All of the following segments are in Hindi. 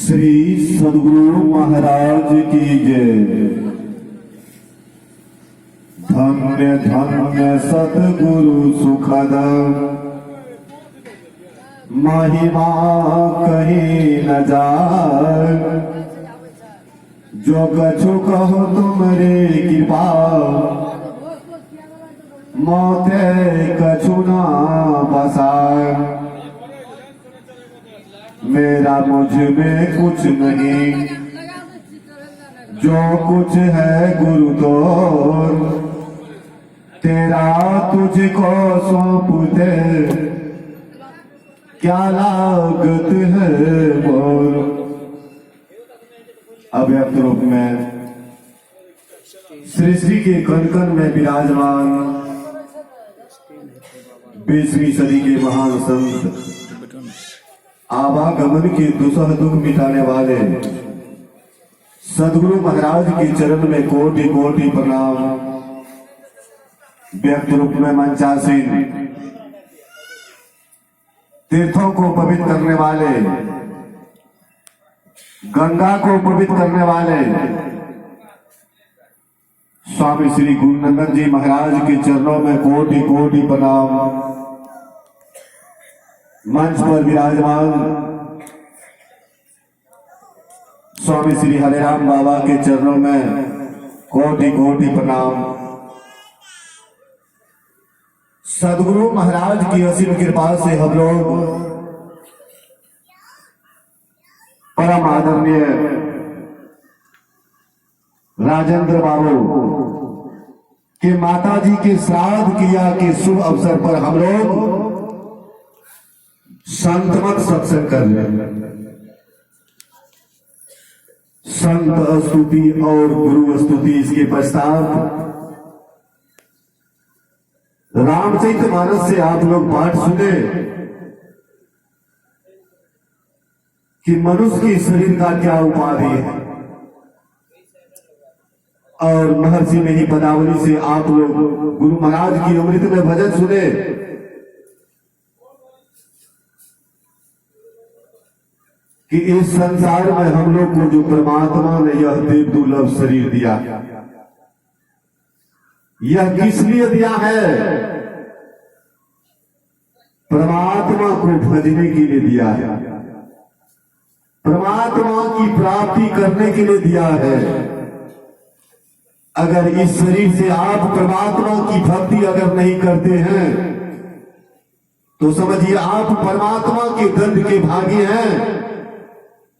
श्री सद्गुरु महाराज की जय। धन्य धन्य सद्गुरु सुखद, महिमा कहीं न जाए। जो कछु कहो तुमरे कृपा, मोते कछु ना बसाए। मेरा मुझ में कुछ नहीं, जो कुछ है गुरु तो तेरा तुझको सौंपते, क्या लागत है बोल। अव्यक्त रूप में सृष्टि के कण कण में विराजमान 20वीं सदी के महान संत, आवागमन के दुसह दुख मिटाने वाले सद्गुरु महाराज के चरण में कोटि कोटि प्रणाम। व्यक्त रूप में मंचासीन, तीर्थों को पवित्र करने वाले, गंगा को पवित्र करने वाले स्वामी श्री गुरुनंदन जी महाराज के चरणों में कोटि कोटि प्रणाम। मंच पर विराजमान स्वामी श्री हरिराम बाबा के चरणों में कोटि कोटि प्रणाम। सद्गुरु महाराज की असीम कृपा से हम लोग परम आदरणीय राजेंद्र बाबू के माता जी के श्राद्ध क्रिया के शुभ अवसर पर हम लोग संतमत सत्संग कर रहे। संत स्तुति और गुरु स्तुति, इसके पश्चात रामचरितमानस से आप लोग पाठ सुने कि मनुष्य के शरीर का क्या उपाधि है, और महर्षि में ही पदावली से आप लोग गुरु महाराज की अमृत में भजन सुने कि इस संसार में हम लोग को जो परमात्मा ने यह देव दुर्लभ शरीर दिया, यह किस लिए दिया है? परमात्मा को भजने के लिए दिया है, परमात्मा की प्राप्ति करने के लिए दिया है। अगर इस शरीर से आप परमात्मा की भक्ति अगर नहीं करते हैं तो समझिए आप परमात्मा के दंड के भागी हैं,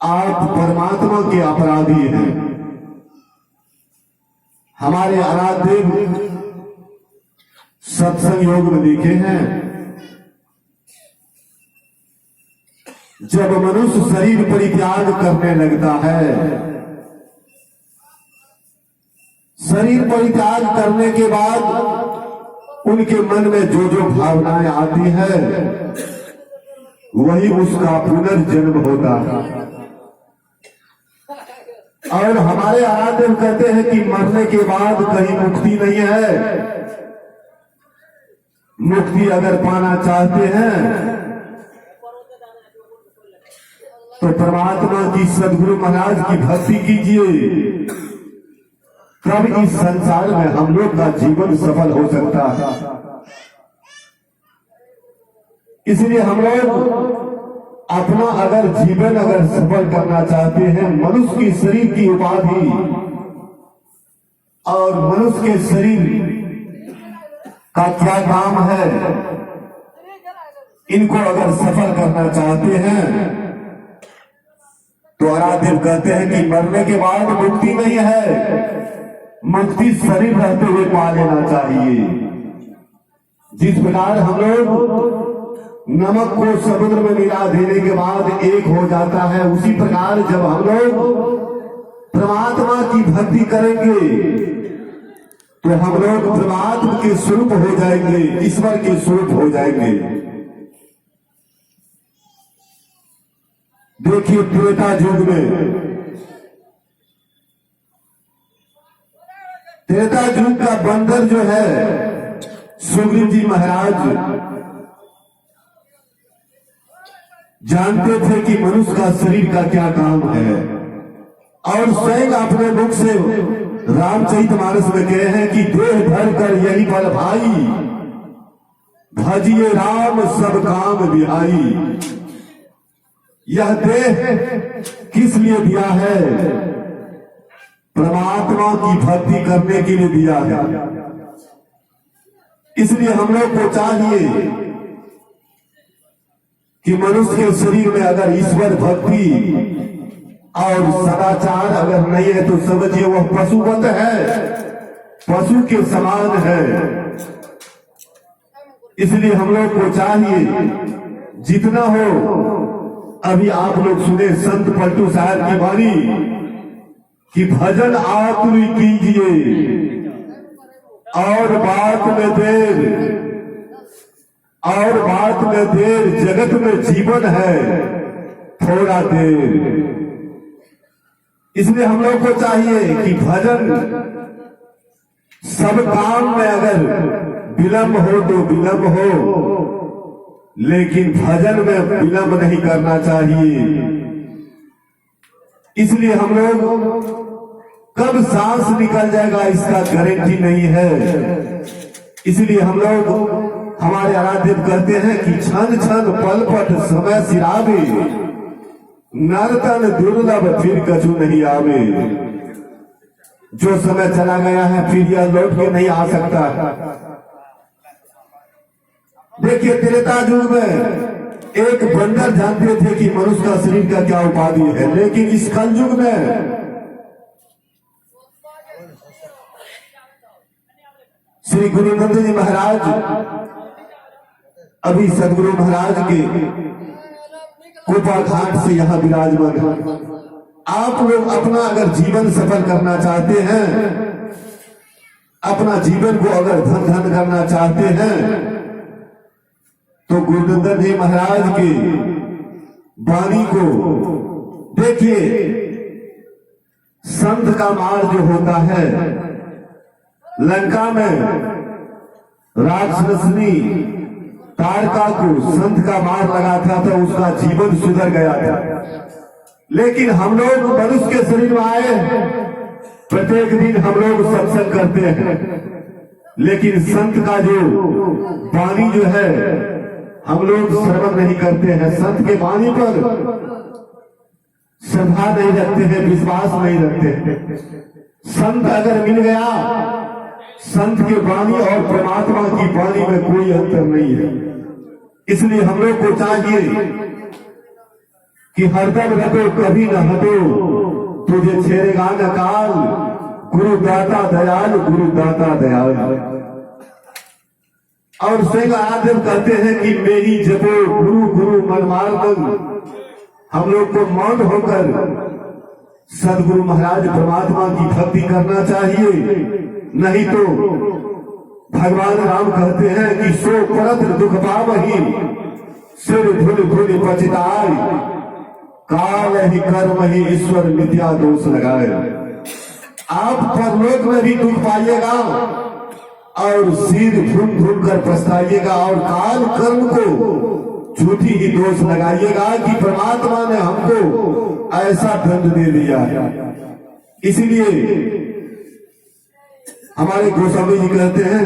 आप परमात्मा के अपराधी हैं। हमारे आराध्य सत्संग योग में देखे हैं, जब मनुष्य शरीर परित्याग करने लगता है, शरीर परित्याग करने के बाद उनके मन में जो जो भावनाएं आती है वही उसका पुनर्जन्म होता है। और हमारे आराध्य कहते हैं कि मरने के बाद कहीं मुक्ति नहीं है। मुक्ति अगर पाना चाहते हैं तो परमात्मा की सद्गुरु महाराज की भक्ति कीजिए, तब इस संसार में हम लोग का जीवन सफल हो सकता है। इसलिए हम लोग अपना अगर जीवन अगर सफल करना चाहते हैं, मनुष्य के शरीर की उपाधि और मनुष्य के शरीर का क्या काम है, इनको अगर सफल करना चाहते हैं तो आराध्य कहते हैं कि मरने के बाद मुक्ति नहीं है, मुक्ति शरीर रहते हुए पा लेना चाहिए। जिस प्रकार हम लोग नमक को समुद्र में मिला देने के बाद एक हो जाता है, उसी प्रकार जब हम लोग परमात्मा की भक्ति करेंगे तो हम लोग परमात्मा के स्वरूप हो जाएंगे, ईश्वर के स्वरूप हो जाएंगे। देखिए त्रेता युग में, त्रेता युग का बंदर जो है सुग्रीव जी महाराज जानते थे कि मनुष्य का शरीर का क्या काम है, और स्वयं अपने मुख से रामचरितमानस में कहे हैं कि देह धर कर यही बल भाई, भजिए राम सब काम बिहाई। यह देह किस लिए दिया है? परमात्मा की भक्ति करने के लिए दिया है। इसलिए हम लोग को चाहिए कि मनुष्य के शरीर में अगर ईश्वर भक्ति और सदाचार अगर नहीं है तो समझिए वह पशुवत है, पशु के समान है। इसलिए हम लोग को चाहिए जितना हो, अभी आप लोग सुने संत पलटू साहब की वाणी कि भजन आतुर कीजिए और बात में देर, और बात में देर, जगत में जीवन है थोड़ा देर। इसलिए हम लोग को चाहिए कि भजन सब काम में अगर विलंब हो तो विलंब हो, लेकिन भजन में विलंब नहीं करना चाहिए। इसलिए हम लोग कब सांस निकल जाएगा इसका गारंटी नहीं है। इसलिए हम लोग हमारे आराध्य कहते हैं कि क्षण क्षण पलपट समय सिरावे, नर्तन दुर्लभ फिर कछु नहीं आवे। जो समय चला गया है फिर यह लौट के नहीं आ सकता। देखिए त्रेता युग में एक बंदर जानते थे कि मनुष्य का शरीर का क्या उपाधि है, लेकिन इस कल युग में श्री गुरु नंद जी महाराज अभी सदगुरु महाराज के कृपा घाट से यहाँ विराजमान है। आप लोग अपना अगर जीवन सफल करना चाहते हैं, अपना जीवन को अगर धन धन करना चाहते हैं, तो गुरुनंदन जी महाराज के वाणी को देखिए। संत का मार जो होता है, लंका में राक्षसनी तारका को संत का मार लगा था, उसका जीवन सुधर गया था। लेकिन हम लोग मनुष्य के शरीर में आए, प्रत्येक दिन हम लोग सत्संग करते हैं, लेकिन संत का जो वाणी जो है हम लोग श्रवण नहीं करते हैं। संत के वाणी पर श्रद्धा नहीं रखते हैं, विश्वास नहीं रखते हैं। संत अगर मिल गया, संत की वाणी और परमात्मा की वाणी में कोई अंतर नहीं है। इसलिए हम लोग को चाहिए कि हरदम रखो कभी न हटो, तुझे छेड़ेगा न काल, गुरु दाता दयाल, गुरु दाता दयाल। और स्वयं आराध्य कहते हैं कि मेरी जपो गुरु गुरु मन मार्ग। हम लोग को मौन होकर सदगुरु महाराज परमात्मा की भक्ति करना चाहिए, नहीं तो भगवान राम कहते हैं कि सो परत दुख पावही, सिर धुल धुल पचिताई, काल ही कर्म ही ईश्वर मिथ्या दोष लगाए। आप परलोक में भी दुख पाइएगा और सिर धुन धुन कर पछताइएगा, और काल कर्म को झूठी ही दोष लगाइएगा कि परमात्मा ने हमको ऐसा दंड दे दिया है। इसीलिए हमारे गोस्वामी जी कहते हैं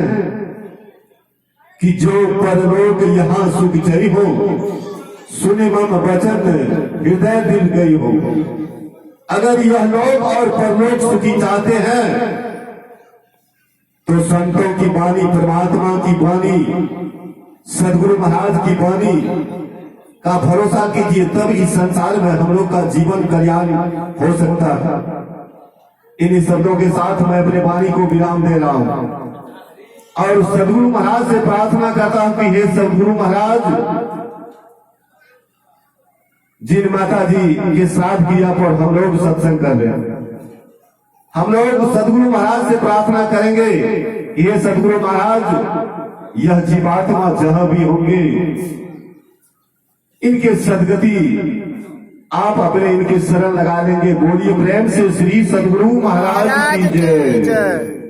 कि जो परलोक यहाँ सुख जई हो, सुने मम वचन हृदय दिल गई हो। अगर यह लोक और परलोक सुखी चाहते हैं तो संतों की वाणी, परमात्मा की वाणी, सदगुरु महाराज की वाणी का भरोसा कीजिए, तब इस संसार में हम लोग का जीवन कल्याण हो सकता है। इन्हीं शब्दों के साथ मैं अपने वाणी को विराम दे रहा हूं और सदगुरु महाराज से प्रार्थना करता हूं कि हे सदगुरु महाराज, जिन माता जी के श्राद्ध क्रिया पर हम लोग सत्संग कर रहे हैं, हम लोग सदगुरु महाराज से प्रार्थना करेंगे, ये सदगुरु महाराज यह जीवात्मा जहां भी होंगे इनके सदगति आप अपने इनके शरण लगा लेंगे। बोलिए प्रेम से श्री सदगुरु महाराज की जय।